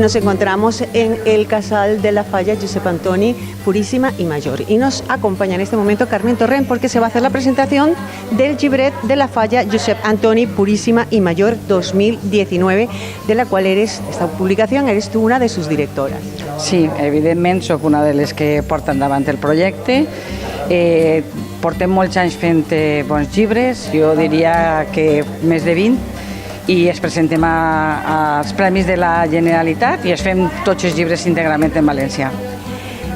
nos encontramos en el Casal de la Falla Josep Antoni Purísima y Mayor. Y nos acompaña en este momento Carmen Torrent porque se va a hacer la presentación del llibret de la Falla Josep Antoni Purísima y Mayor 2019, de la qual esta publicació eres tu una de sus directores. Sí, evidentment sóc una de les que porta endavant el projecte. Portem molts anys fent bons llibres, jo diria que més de 20, i es presentem als Premis de la Generalitat i es fem tots els llibres íntegrament en valencià.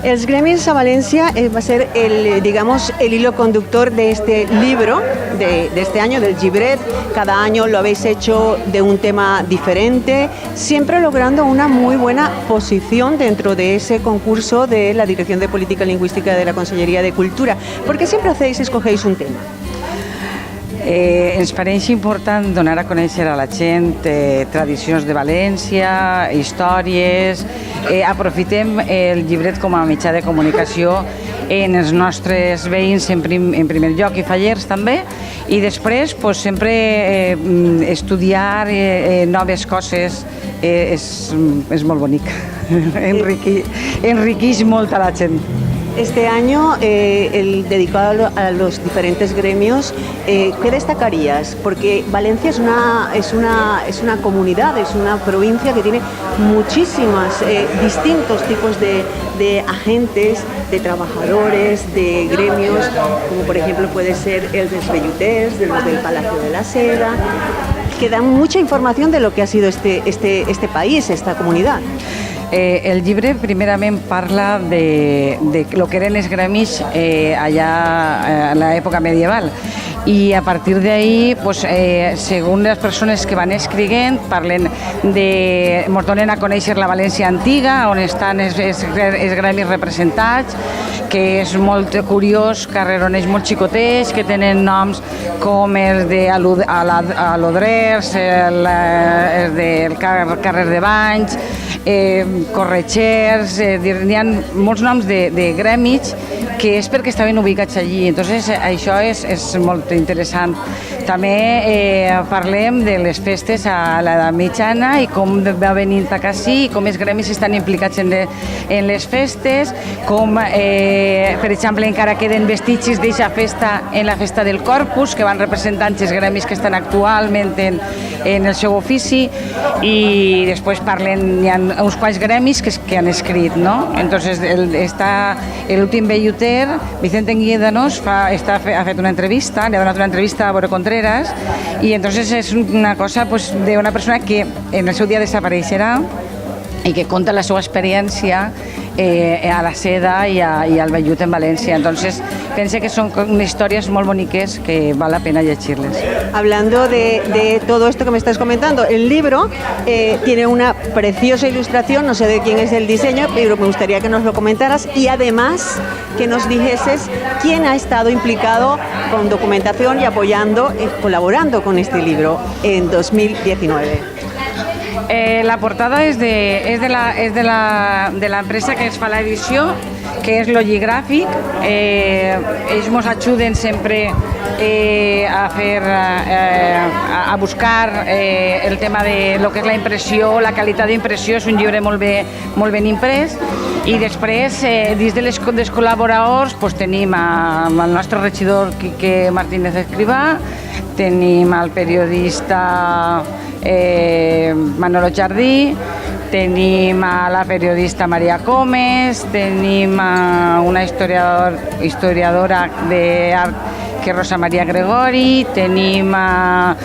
Els gremis a Valencia va a ser el hilo conductor de este libro, de este año, del llibret. Cada año lo habéis hecho de un tema diferente, siempre logrando una muy buena posición dentro de ese concurso de la Dirección de Política Lingüística de la Conselleria de Cultura. ¿Por qué siempre escogéis un tema? Ens pareix important donar a conèixer a la gent tradicions de València, històries. Aprofitem el llibret com a mitjà de comunicació en els nostres veïns en primer lloc i fallers també, i després sempre estudiar noves coses és molt bonic, enriqueix molt a la gent. Este año, dedicado a los diferentes gremios, ¿qué destacarías? Porque Valencia es una comunidad, es una provincia que tiene muchísimos distintos tipos de agentes, de trabajadores, de gremios, como por ejemplo puede ser el dels velluters, de los del Palacio de la Seda, que dan mucha información de lo que ha sido este país, esta comunidad. El llibre primerament parla de lo que eren els gremis allà en l'època medieval, i a partir d'ahí, segons les persones que van escrivint, parlen ens donen a conèixer la València antiga, on estan els gremis representats, que és molt curiós, carreroners molt xicotets, que tenen noms com els d'Alodrers, el del carrer de Banys, corretxers, n'hi ha molts noms de gremis que és perquè estaven ubicats allí. Entonces, això és molt interessant. També parlem de les festes a l'edat mitjana i com va venint a Casí, com els gremis estan implicats en les festes, com, per exemple, encara queden vestigis d'aquesta festa en la festa del Corpus, que van representant els gremis que estan actualment en el seu ofici, i després parlen, hi ha uns quants gremis que han escrit, no? Entonces, l'últim velluter, Vicente Guíedanos, ha fet una entrevista, li ha donat una entrevista a Boro Contreras, i entonces és una cosa d'una persona que en el seu dia desapareixerà i que conta la seva experiència a la seda y al vellut en Valencia. Entonces, pensé que son historias muy boniques que vale la pena llegirles. Hablando de todo esto que me estás comentando, el libro tiene una preciosa ilustración, no sé de quién es el diseño, pero me gustaría que nos lo comentaras y además que nos dijeses quién ha estado implicado con documentación y apoyando, colaborando con este libro en 2019. La portada és de l'empresa que ens fa l'edició, que és Logigràfic. Ells ens ajuden sempre a buscar el tema de lo que és la impressió, la qualitat d'impressió. És un llibre molt ben imprès. I després, dins dels col·laboradors, tenim el nostre regidor Quique Martínez Escrivà, tenim el periodista Manolo Jardí, tenim a la periodista Maria Comes, tenim a una historiadora d'art que és Rosa Maria Gregori, tenim a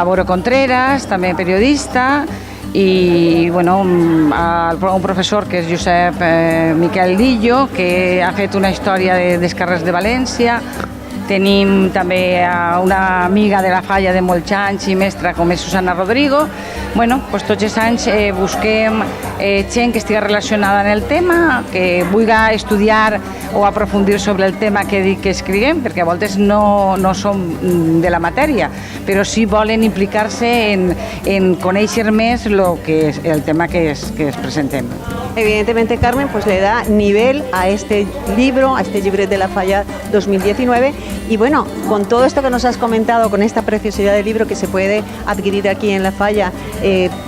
Boro Contreras, també periodista, i un professor que és Josep Miquel Dillo, que ha fet una història dels carrers de València. Tenim també una amiga de la Falla de molts anys i mestra com és Susana Rodrigo. Tots els anys busquem gent que estigui relacionada en el tema, que vulgui estudiar o aprofundir sobre el tema que escriguem, perquè a voltes no som de la matèria, però sí volen implicar-se en conèixer més el tema que es presentem. Evidentemente, Carmen, le da nivel a este libro, a este libret de la Falla 2019, Y bueno, con todo esto que nos has comentado, con esta preciosidad del libro que se puede adquirir aquí en La Falla,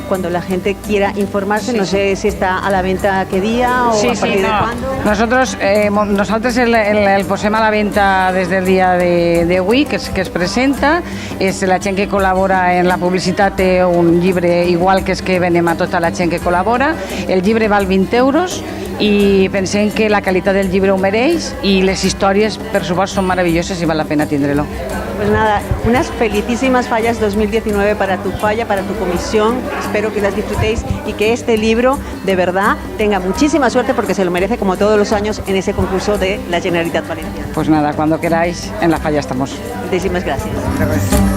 cuando la gente quiera informarse, no sé si está a la venta qué día o a partir de cuándo. Nosaltres el posem a la venta des del dia d'avui, que es presenta. La gent que col·labora en la publicitat té un llibre igual que és que venem a tota la gent que col·labora. El llibre val 20 euros i pensem que la qualitat del llibre ho mereix y les històries, per supuesto, son maravillosas y vale la pena tindre-lo. Pues nada, unas felicísimas fallas 2019 para tu falla, para tu comisión. Espero que las disfrutéis y que este libro de verdad tenga muchísima suerte porque se lo merece como todos los años en ese concurso de la Generalitat Valenciana. Pues nada, cuando queráis, en La Falla estamos. Muchísimas gracias. Gracias.